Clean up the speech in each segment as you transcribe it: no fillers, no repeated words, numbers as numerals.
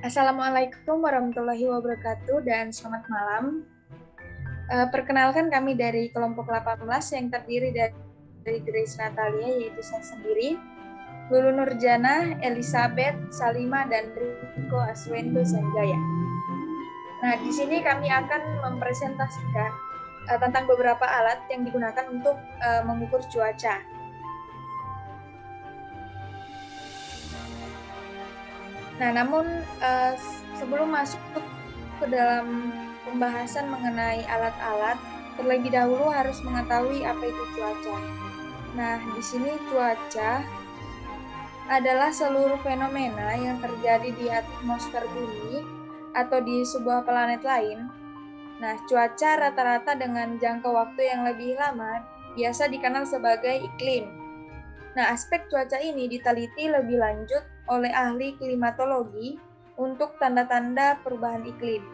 Assalamualaikum warahmatullahi wabarakatuh dan selamat malam. Perkenalkan kami dari kelompok 18 yang terdiri dari Grace Natalia, yaitu saya sendiri, Lulu Nurjana, Elizabeth, Salima, dan Riko Aswendo Sanjaya. Nah, di sini kami akan mempresentasikan tentang beberapa alat yang digunakan untuk mengukur cuaca. Nah, namun sebelum masuk ke dalam pembahasan mengenai alat-alat, terlebih dahulu harus mengetahui apa itu cuaca. Nah, di sini cuaca adalah seluruh fenomena yang terjadi di atmosfer bumi atau di sebuah planet lain. Nah, cuaca rata-rata dengan jangka waktu yang lebih lama biasa dikenal sebagai iklim. Nah, aspek cuaca ini diteliti lebih lanjut oleh ahli klimatologi untuk tanda-tanda perubahan iklim.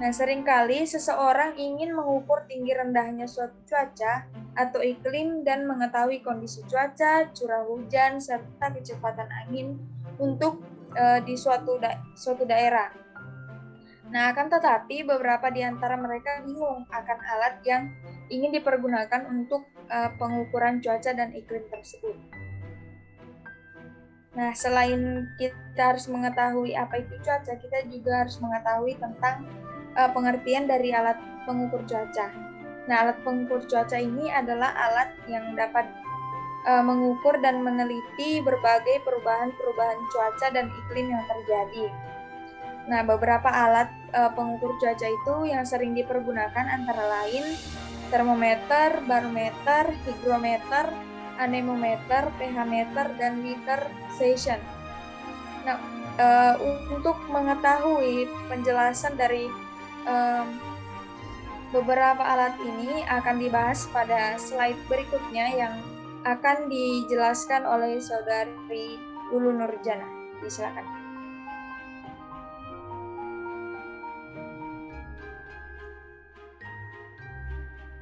Nah, seringkali seseorang ingin mengukur tinggi rendahnya suatu cuaca atau iklim dan mengetahui kondisi cuaca, curah hujan, serta kecepatan angin untuk di suatu daerah. Nah, akan tetapi beberapa di antara mereka bingung akan alat yang ingin dipergunakan untuk pengukuran cuaca dan iklim tersebut. Nah, selain kita harus mengetahui apa itu cuaca, kita juga harus mengetahui tentang pengertian dari alat pengukur cuaca. Nah, alat pengukur cuaca ini adalah alat yang dapat mengukur dan meneliti berbagai perubahan-perubahan cuaca dan iklim yang terjadi. Nah, beberapa alat pengukur cuaca itu yang sering dipergunakan antara lain termometer, barometer, hygrometer, anemometer, pH-meter, dan meter station. Nah, untuk mengetahui penjelasan dari beberapa alat ini akan dibahas pada slide berikutnya yang akan dijelaskan oleh saudari Lulu Nurjana. Silakan.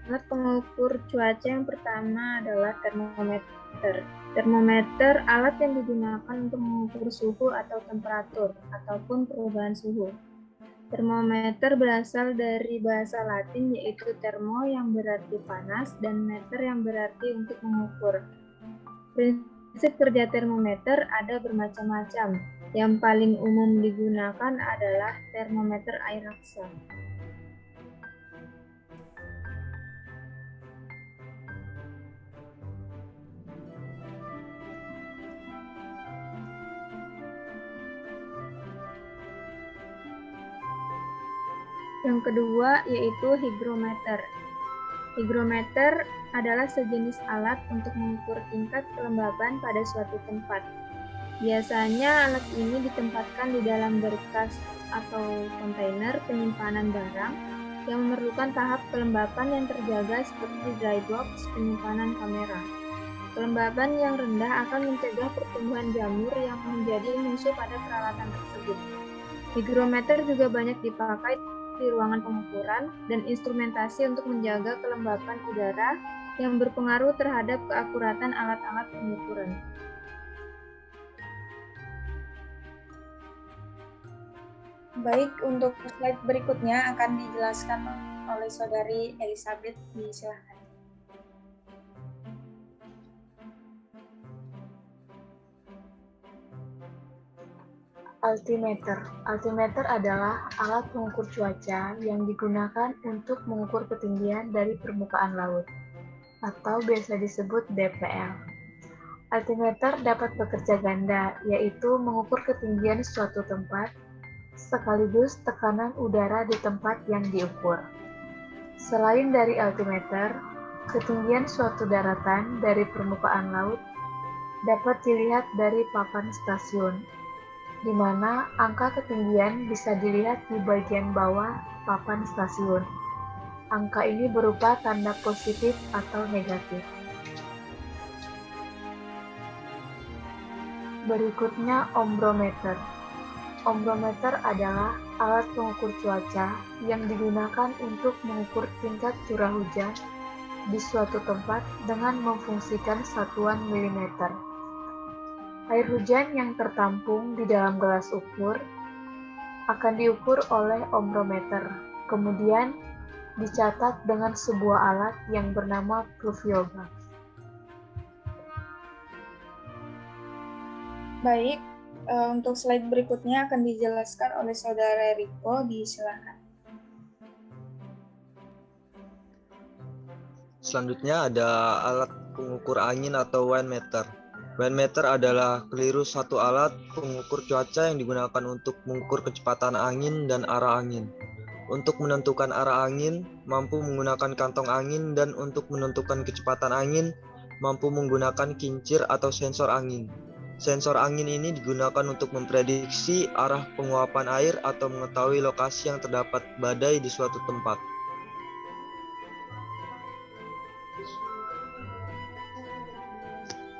Alat pengukur cuaca yang pertama adalah termometer. Termometer alat yang digunakan untuk mengukur suhu atau temperatur ataupun perubahan suhu. Termometer berasal dari bahasa Latin yaitu thermo yang berarti panas dan meter yang berarti untuk mengukur. Prinsip kerja termometer ada bermacam-macam. Yang paling umum digunakan adalah termometer air raksa. Yang kedua yaitu hygrometer. Hygrometer adalah sejenis alat untuk mengukur tingkat kelembaban pada suatu tempat. Biasanya alat ini ditempatkan di dalam berkas atau kontainer penyimpanan barang yang memerlukan tahap kelembapan yang terjaga seperti dry box penyimpanan kamera. Kelembaban yang rendah akan mencegah pertumbuhan jamur yang menjadi musuh pada peralatan tersebut. Hygrometer juga banyak dipakai di ruangan pengukuran dan instrumentasi untuk menjaga kelembapan udara yang berpengaruh terhadap keakuratan alat-alat pengukuran. Baik, untuk slide berikutnya akan dijelaskan oleh saudari Elizabeth. Silakan. Altimeter. Altimeter adalah alat pengukur cuaca yang digunakan untuk mengukur ketinggian dari permukaan laut, atau biasa disebut DPL. Altimeter dapat bekerja ganda, yaitu mengukur ketinggian suatu tempat, sekaligus tekanan udara di tempat yang diukur. Selain dari altimeter, ketinggian suatu daratan dari permukaan laut dapat dilihat dari papan stasiun, di mana angka ketinggian bisa dilihat di bagian bawah papan stasiun. Angka ini berupa tanda positif atau negatif. Berikutnya ombrometer. Ombrometer adalah alat pengukur cuaca yang digunakan untuk mengukur tingkat curah hujan di suatu tempat dengan memfungsikan satuan milimeter. Air hujan yang tertampung di dalam gelas ukur akan diukur oleh ombrometer, kemudian dicatat dengan sebuah alat yang bernama pluviograph. Baik, untuk slide berikutnya akan dijelaskan oleh Saudara Riko, disilakan. Selanjutnya ada alat pengukur angin atau wind meter. Wind meter adalah keliru satu alat pengukur cuaca yang digunakan untuk mengukur kecepatan angin dan arah angin. Untuk menentukan arah angin, mampu menggunakan kantong angin, dan untuk menentukan kecepatan angin, mampu menggunakan kincir atau sensor angin. Sensor angin ini digunakan untuk memprediksi arah penguapan air atau mengetahui lokasi yang terdapat badai di suatu tempat.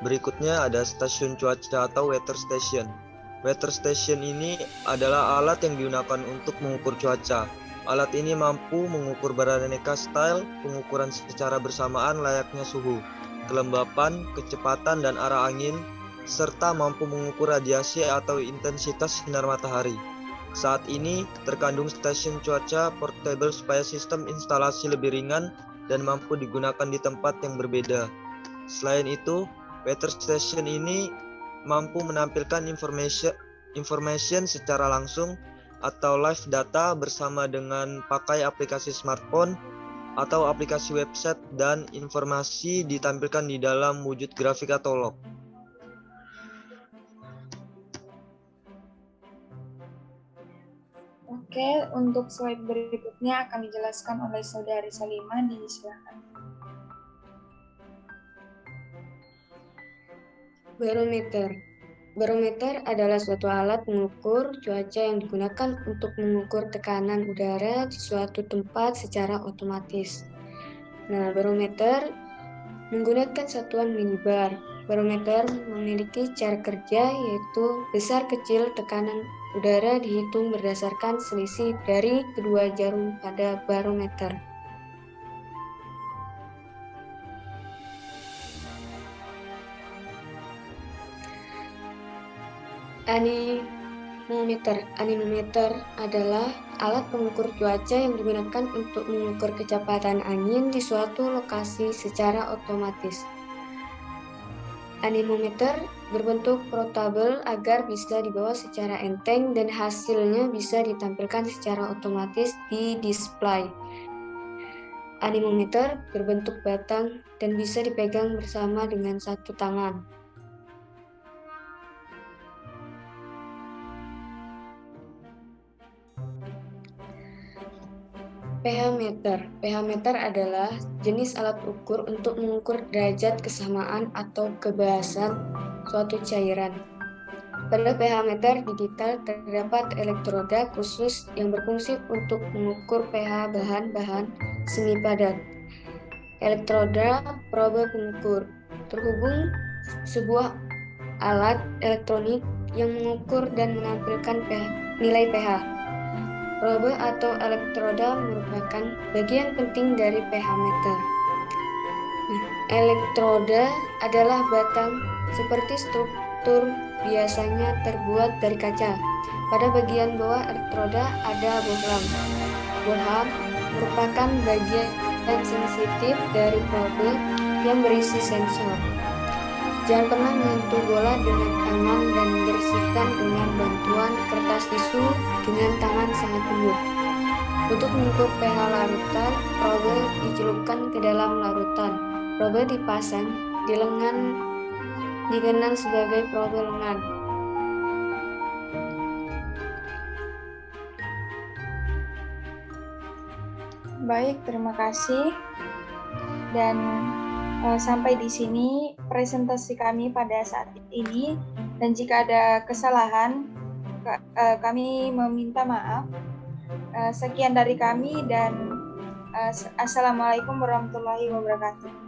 Berikutnya ada stasiun cuaca atau weather station. Weather station ini adalah alat yang digunakan untuk mengukur cuaca. Alat ini mampu mengukur beraneka style pengukuran secara bersamaan layaknya suhu, kelembapan, kecepatan, dan arah angin, serta mampu mengukur radiasi atau intensitas sinar matahari. Saat ini terkandung stasiun cuaca portable supaya sistem instalasi lebih ringan dan mampu digunakan di tempat yang berbeda. Selain itu, weather station ini mampu menampilkan information secara langsung atau live data bersama dengan pakai aplikasi smartphone atau aplikasi website, dan informasi ditampilkan di dalam wujud grafik atau log. Oke, untuk slide berikutnya akan dijelaskan oleh Saudari Salimah, disilakan. Barometer. Barometer adalah suatu alat mengukur cuaca yang digunakan untuk mengukur tekanan udara di suatu tempat secara otomatis. Nah, barometer menggunakan satuan milibar. Barometer memiliki cara kerja yaitu besar kecil tekanan udara dihitung berdasarkan selisih dari kedua jarum pada barometer. Anemometer adalah alat pengukur cuaca yang digunakan untuk mengukur kecepatan angin di suatu lokasi secara otomatis. Anemometer berbentuk portable agar bisa dibawa secara enteng dan hasilnya bisa ditampilkan secara otomatis di display. Anemometer berbentuk batang dan bisa dipegang bersama dengan satu tangan. pH-meter. pH-meter adalah jenis alat ukur untuk mengukur derajat kesamaan atau kebasahan suatu cairan. Pada pH-meter digital terdapat elektroda khusus yang berfungsi untuk mengukur pH bahan-bahan semi padat. Elektroda probe pengukur. Terhubung sebuah alat elektronik yang mengukur dan menampilkan nilai pH. Probe atau elektroda merupakan bagian penting dari pH-meter. Elektroda adalah batang seperti struktur biasanya terbuat dari kaca. Pada bagian bawah elektroda ada bohlam. Bohlam merupakan bagian sensitif dari probe yang berisi sensor. Jangan pernah menyentuh bola dengan tangan dan bersihkan dengan bantuan kertas tisu dengan tangan sangat lembut. Untuk mengukur pH larutan, probe dicelupkan ke dalam larutan. Probe dipasang di lengan dikenal sebagai probe lengan. Baik, terima kasih. Dan sampai di sini presentasi kami pada saat ini, dan jika ada kesalahan kami meminta maaf. Sekian dari kami, dan assalamualaikum warahmatullahi wabarakatuh.